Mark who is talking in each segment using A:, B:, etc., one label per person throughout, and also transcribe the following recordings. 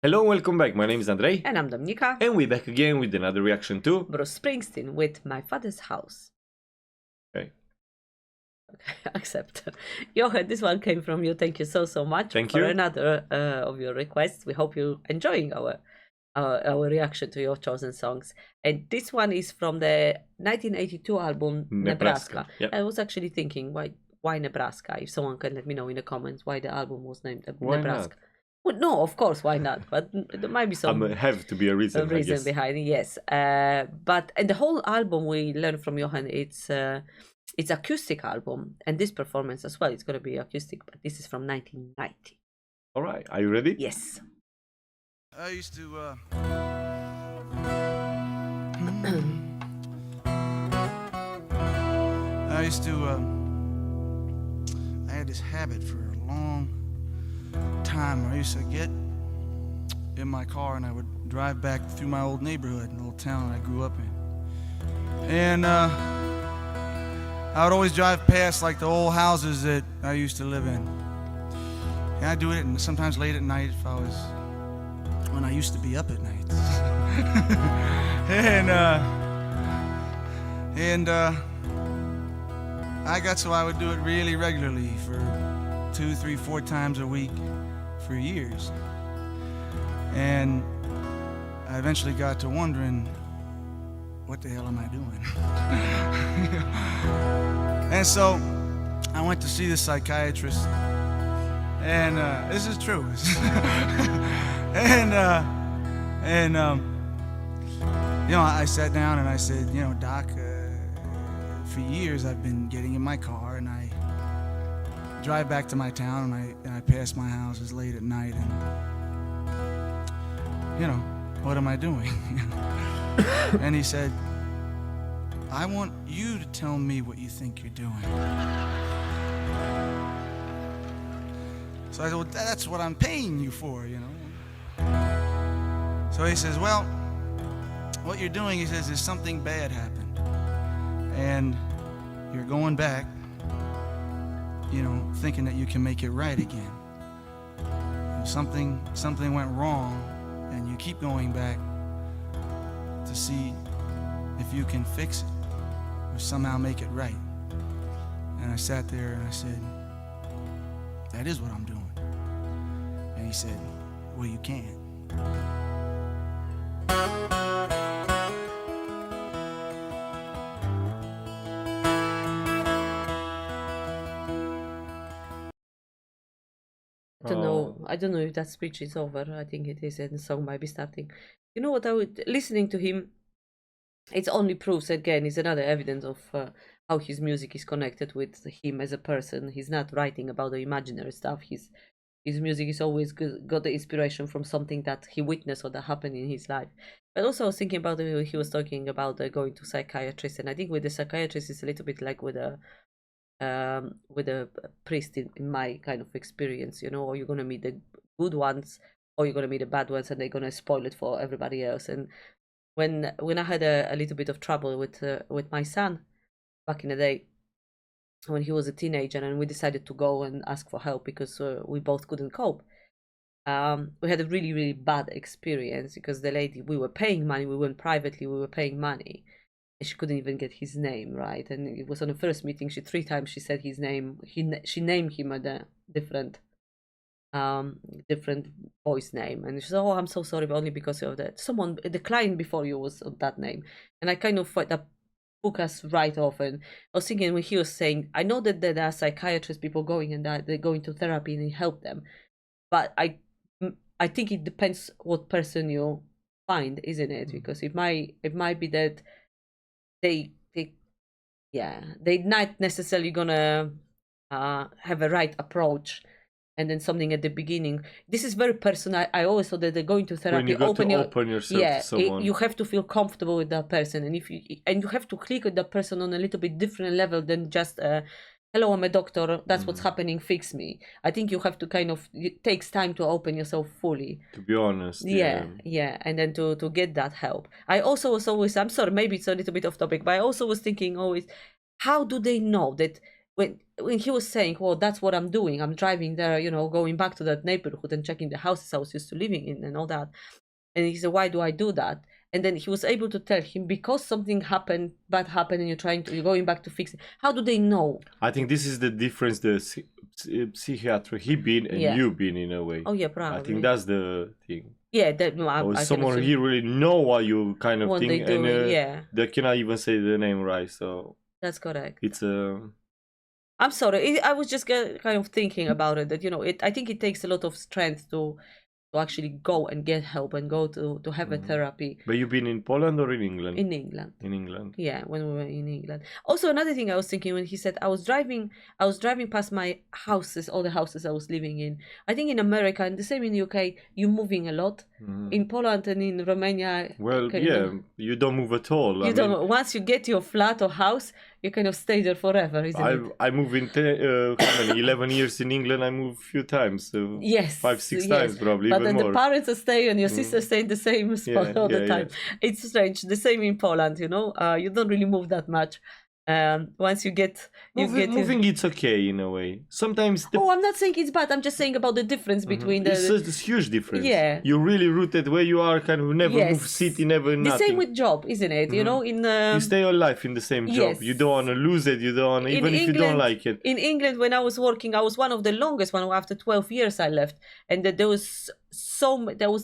A: Hello and welcome back. My name is Andrei.
B: And I'm Dominika.
A: And we're back again with another reaction to
B: Bruce Springsteen with My Father's House.
A: Okay.
B: Accept. Johan, this one came from you. Thank you so much
A: Thank
B: for
A: you.
B: another of your requests. We hope you're enjoying our reaction to your chosen songs. And this one is from the 1982 album Nebraska.
A: Yep.
B: I was actually thinking, why Nebraska? If someone can let me know in the comments why the album was named Nebraska.
A: Not?
B: Well, no, of course, why not? But there might be some
A: have to be a reason
B: behind it. Yes, but and the whole album we learned from Johan, it's acoustic album, and this performance as well. It's gonna be acoustic, but this is from 1990.
A: All right, are you ready?
B: Yes.
C: I used to I had this habit for a long time. I used to get in my car and I would drive back through my old neighborhood, an old town I grew up in. And I would always drive past like the old houses that I used to live in. And I'd do it and sometimes late at night if I was, when I used to be up at night. and I got so I would do it really regularly for 2, 3, 4 times a week for years. And I eventually got to wondering, what the hell am I doing? And so I went to see the psychiatrist, and this is true. You know, I sat down and I said, you know, Doc, for years I've been getting in my car and I drive back to my town and I pass my houses late at night, and you know, what am I doing? And he said, I want you to tell me what you think you're doing. So I said, well, that's what I'm paying you for, you know. So he says, well, what you're doing, he says, is something bad happened and you're going back, you know, thinking that you can make it right again. Something went wrong, and you keep going back to see if you can fix it or somehow make it right. And I sat there and I said, that is what I'm doing. And he said, well, you can't.
B: I don't know if that speech is over. I think it is, and the song might be starting. You know what? Listening to him, it's only proves again. Is another evidence of how his music is connected with him as a person. He's not writing about the imaginary stuff. His music is always got the inspiration from something that he witnessed or that happened in his life. But also I was thinking about he was talking about going to psychiatrist, and I think with the psychiatrist it's a little bit like with a priest in my kind of experience, you know, or you're gonna meet the good ones or you're gonna meet the bad ones, and they're gonna spoil it for everybody else. And when I had a little bit of trouble with my son back in the day when he was a teenager, and we decided to go and ask for help because we both couldn't cope. We had a really bad experience because the lady, we were paying money, we went privately, we were paying money. She couldn't even get his name right, and it was on the first meeting. 3 times she said his name. She named him a different voice name, and she said, "Oh, I'm so sorry, but only because of that. Someone, the client before you was on that name." And I kind of thought that took us right off. And I was thinking when he was saying, "I know that there are psychiatrists, people going and that they're going to therapy and help them, but I think it depends what person you find, isn't it? Because it might be that." They're not necessarily gonna have a right approach, and then something at the beginning. This is very personal. I always thought that they're going to therapy.
A: When you open yourself to someone,
B: you have to feel comfortable with that person, and you have to click with that person on a little bit different level than just hello, I'm a doctor, that's what's happening, fix me. I think you have to it takes time to open yourself fully.
A: To be honest.
B: Yeah, and then to get that help. I also was always, I'm sorry, maybe it's a little bit off topic, but I also was thinking always, how do they know that when he was saying, well, that's what I'm doing, I'm driving there, going back to that neighborhood and checking the houses I was used to living in and all that. And he said, why do I do that? And then he was able to tell him, because something bad happened, and you're going back to fix it. How do they know?
A: I think this is the difference, the psychiatrist he been and you been, in a way.
B: Oh yeah, probably.
A: I think that's the thing.
B: Yeah, that I
A: someone he really know what you kind of
B: what
A: think,
B: they do,
A: and they cannot even say the name right. So
B: that's correct.
A: It's
B: I'm sorry. I was just kind of thinking about it. That I think it takes a lot of strength to actually go and get help and go to have a therapy.
A: But you've been in Poland or in England?
B: In England.
A: In England.
B: Yeah, when we were in England. Also, another thing I was thinking when he said I was driving past my houses, all the houses I was living in. I think in America and the same in the UK, you're moving a lot. In Poland and in Romania.
A: Well, you don't move at all.
B: You don't. Once you get your flat or house, you kind of stay there forever, isn't it?
A: I moved in 11 years in England. I moved a few times. So
B: yes.
A: 5-6 times probably,
B: but
A: even
B: then
A: more.
B: The parents are staying and your sisters stay in the same spot all the time. It's strange. The same in Poland, you don't really move that much. Once you get
A: moving, it's okay in a way. Sometimes
B: I'm not saying it's bad. I'm just saying about the difference between
A: it's a huge difference.
B: Yeah,
A: you're really rooted where you are. Kind of never move city, never nothing.
B: The same with job, isn't it? You
A: stay your life in the same job. You don't want to lose it. You don't want to, even if you don't like it.
B: In England, when I was working, I was one of the longest one. After 12 years, I left, and there was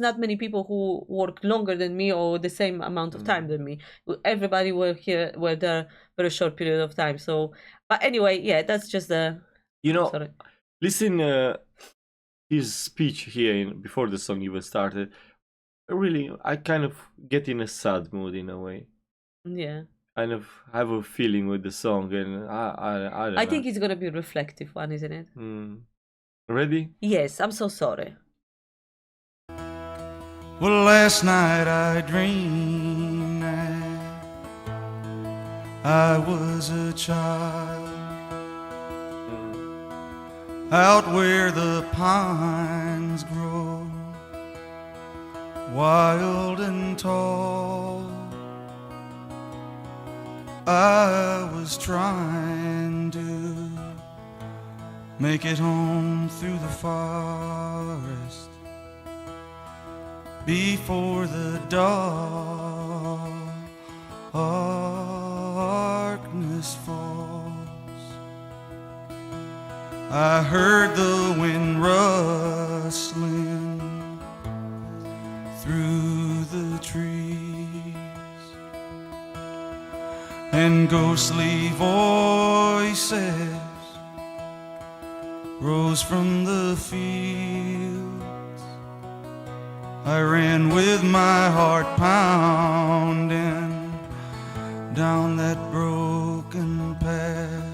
B: not many people who worked longer than me or the same amount of time than me. Everybody were there for a short period of time. So, but anyway, that's just the.
A: Listen, his speech here before the song even started. Really, I kind of get in a sad mood in a way.
B: Yeah.
A: Kind of have a feeling with the song, and I don't know.
B: I think it's gonna be a reflective one, isn't it?
A: Ready?
B: Yes. I'm so sorry.
C: Well, last night I dreamed that I was a child out where the pines grow wild and tall. I was trying to make it home through the forest before the darkness falls. I heard the wind rustling through the trees, and ghostly voices rose from the fields. I ran with my heart pounding down that broken path,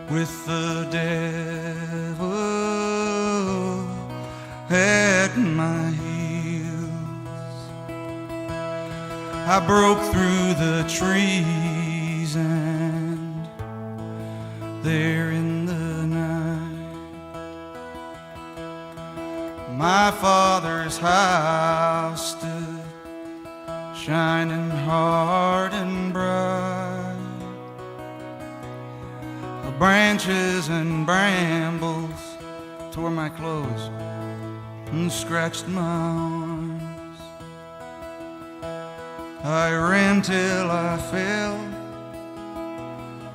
C: with the devil at my heels. I broke through the trees, and there in the my father's house stood shining hard and bright. The branches and brambles tore my clothes and scratched my arms. I ran till I fell,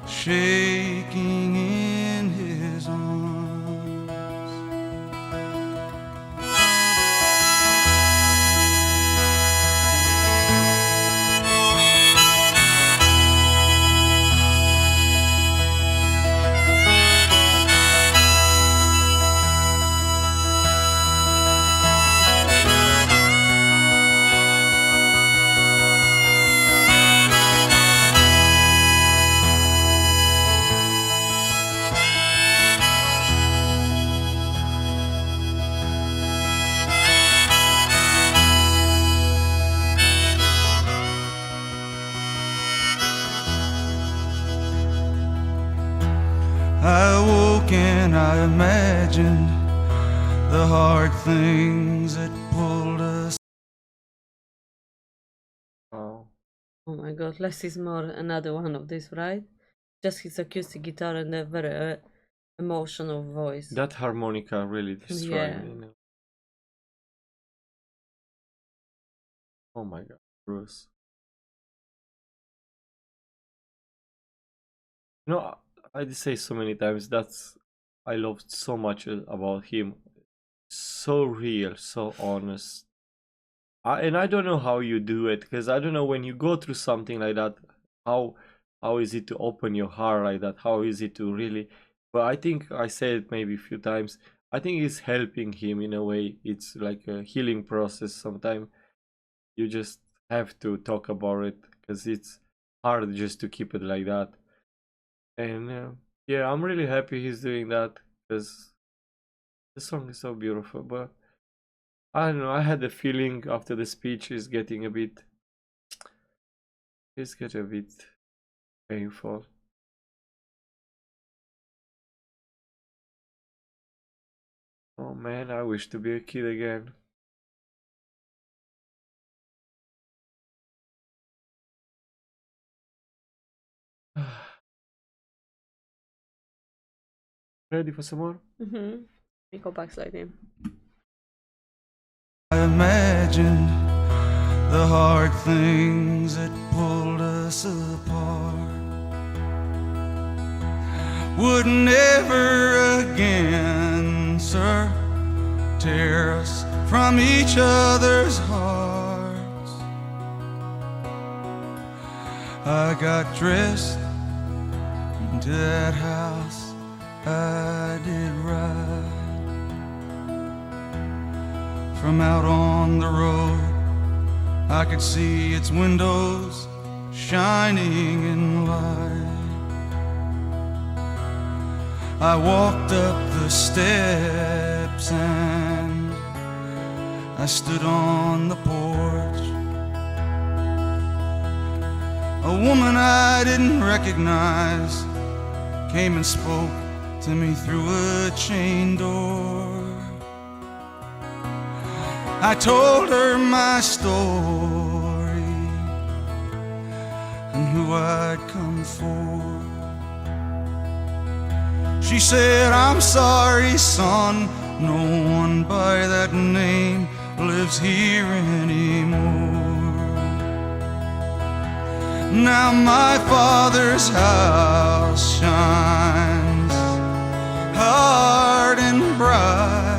C: shaking in his arms. I woke and I imagined the hard things that pulled us.
A: Oh,
B: Oh my god, less is more, another one of this, right? Just his acoustic guitar and a very emotional voice.
A: That harmonica really destroyed
B: Yeah.
A: me. You know? Oh my god, Bruce. You know, I did say so many times that's I loved so much about him. So real, so honest. And I don't know how you do it, because I don't know, when you go through something like that, how how is it to open your heart like that? How is it to really? But I think I said it maybe a few times. I think it's helping him in a way. It's like a healing process. Sometimes you just have to talk about it because it's hard just to keep it like that. And yeah, I'm really happy he's doing that because the song is so beautiful. But I don't know. I had the feeling after the speech is getting a bit. It's getting a bit painful. Oh man, I wish to be a kid again. Ready for some more?
B: Mm-hmm. We go backslide him.
C: I imagined the hard things that pulled us apart would never again, sir, tear us from each other's hearts. I got dressed into that house I did ride from out on the road. I could see its windows shining in light. I walked up the steps and I stood on the porch. A woman I didn't recognize came and spoke to me through a chain door. I told her my story and who I'd come for. She said, I'm sorry, son, no one by that name lives here anymore. Now my father's house shines hard and bright.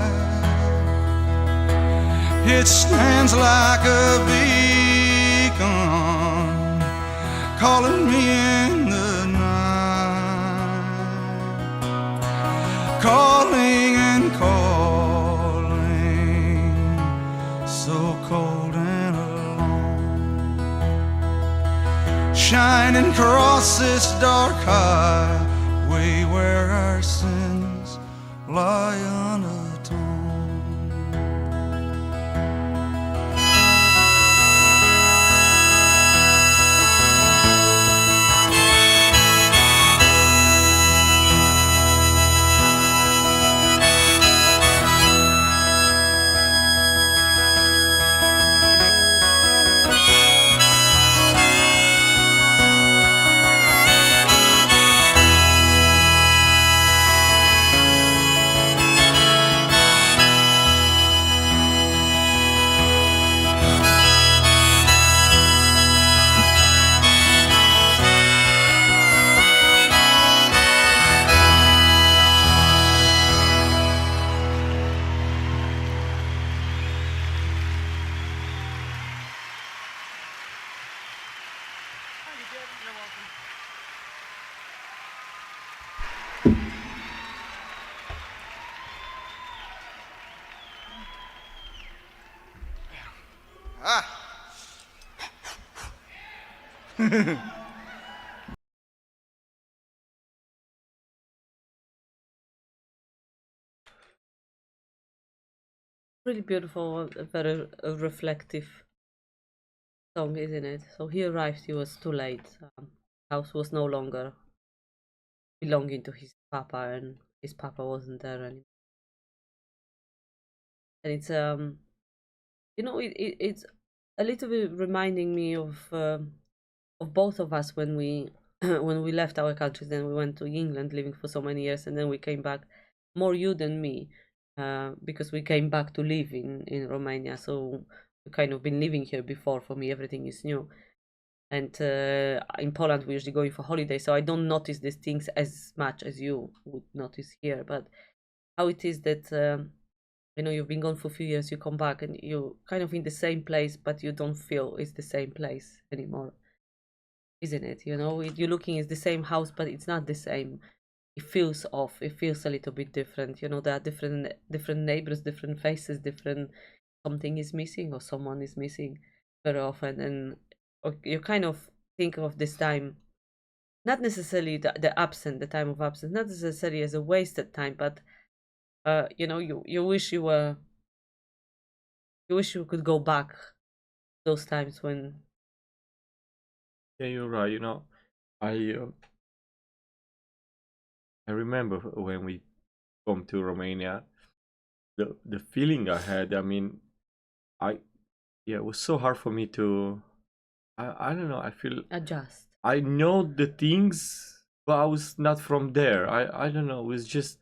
C: It stands like a beacon, calling me in the night, calling and calling, so cold and alone, shining across this dark highway where our sins lie unatoned.
B: Really beautiful, very reflective song, isn't it? So he arrived, he was too late. House was no longer belonging to his papa, and his papa wasn't there anymore. And it's you know, it's a little bit reminding me of of both of us when we when we left our countries. Then we went to England, living for so many years, and then we came back. More you than me, because we came back to live in Romania. So we kind of been living here before. For me, everything is new. And in Poland, we usually going for holiday, so I don't notice these things as much as you would notice here. But how it is that you've been gone for a few years, you come back and you kind of in the same place, but you don't feel it's the same place anymore, isn't it? You're looking at the same house, but it's not the same. It feels off. It feels a little bit different. There are different neighbors, different faces, different. Something is missing or someone is missing very often, and you kind of think of this time, not necessarily the time of absence, not necessarily as a wasted time, but you wish you could go back those times when.
A: Yeah, you're right. I I remember when we come to Romania, the feeling I had. I mean, I yeah, it was so hard for me to. I don't know. I feel
B: Adjust.
A: I know the things, but I was not from there. I don't know. It was just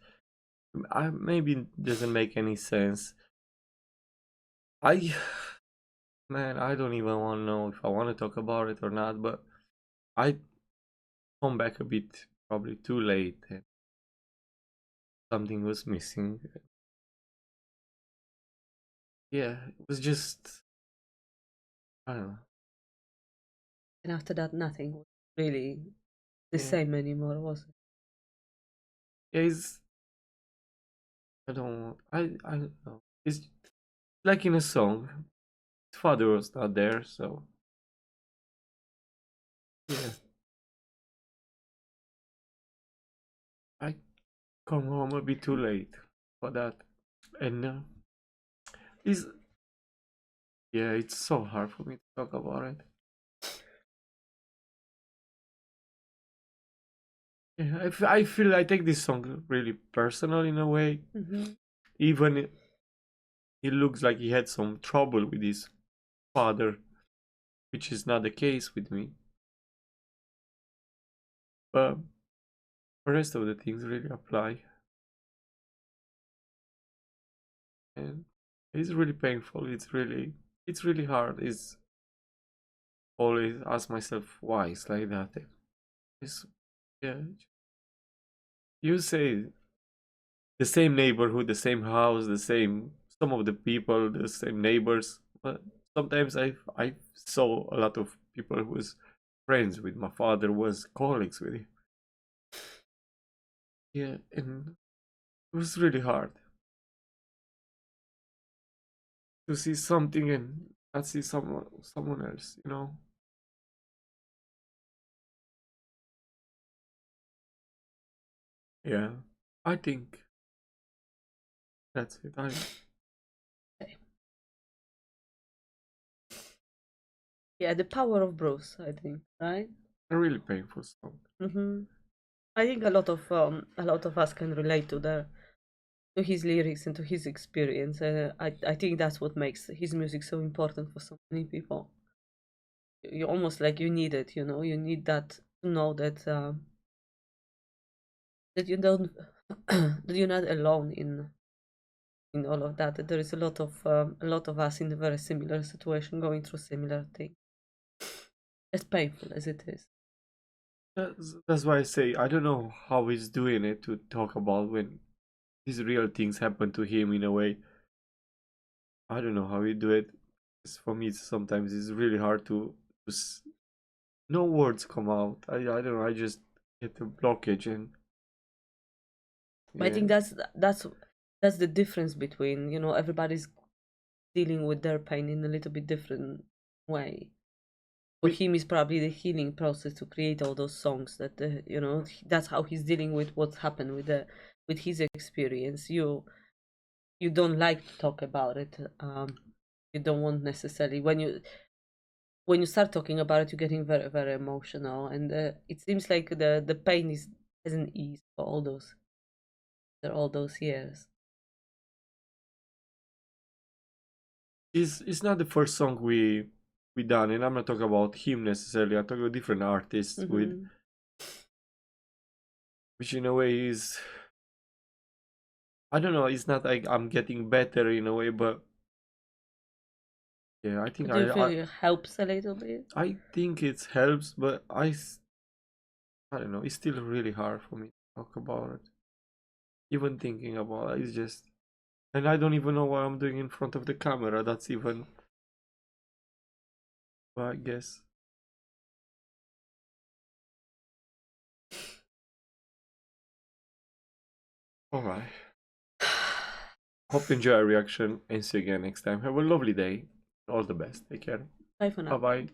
A: maybe it doesn't make any sense. I Man, I don't even want to know if I want to talk about it or not. But I come back a bit probably too late. And something was missing. Yeah, it was just I don't know.
B: And after that, nothing was really the
A: Yeah,
B: same anymore, was it?
A: yeah. I don't know. It's like in a song. His father was not there, so yeah. I come home a bit too late for that, and it's yeah, it's so hard for me to talk about it. Yeah, I feel I take this song really personal in a way. Even it looks like he had some trouble with his father, which is not the case with me. But the rest of the things really apply, and it's really painful. It's really hard. It's always ask myself why it's like that. It's yeah. You say the same neighborhood, the same house, the same some of the people, the same neighbors. But sometimes I saw a lot of people who was friends with my father, was colleagues with him. Yeah, and it was really hard to see something and not see someone else. Yeah, I think that's it.
B: Okay. Yeah, the power of Bruce, I think, right?
A: A really painful song.
B: I think a lot of us can relate to his lyrics and to his experience. I think that's what makes his music so important for so many people. You almost like you need it, you need that to know that you don't that you're not alone in all of that. That there is a lot of us in a very similar situation, going through similar things, as painful as it is.
A: That's why I say I don't know how he's doing it to talk about when these real things happen to him in a way. I don't know how he do it. 'Cause for me, sometimes it's really hard to no words come out. I don't know. I just get a blockage and
B: But I
A: yeah.
B: think that's the difference between, everybody's dealing with their pain in a little bit different way. For
A: We
B: him, is probably the healing process to create all those songs that that's how he's dealing with what's happened with his experience. You don't like to talk about it. You don't want necessarily when you start talking about it, you're getting very very emotional, and it seems like the pain hasn't eased for all those years.
A: it's not the first song we done, and I'm not talking about him necessarily. I'm talking about different artists with,
B: Mhm.
A: which in a way is, I don't know. It's not like I'm getting better in a way, but yeah, I think
B: Do you feel it helps a little bit?
A: I think it helps, but I don't know. It's still really hard for me to talk about it. Even thinking about it is just, and I don't even know what I'm doing in front of the camera. That's even, but I guess. All right. Hope you enjoy our reaction and see you again next time. Have a lovely day. All the best. Take care.
B: Bye for
A: Bye
B: now.
A: bye.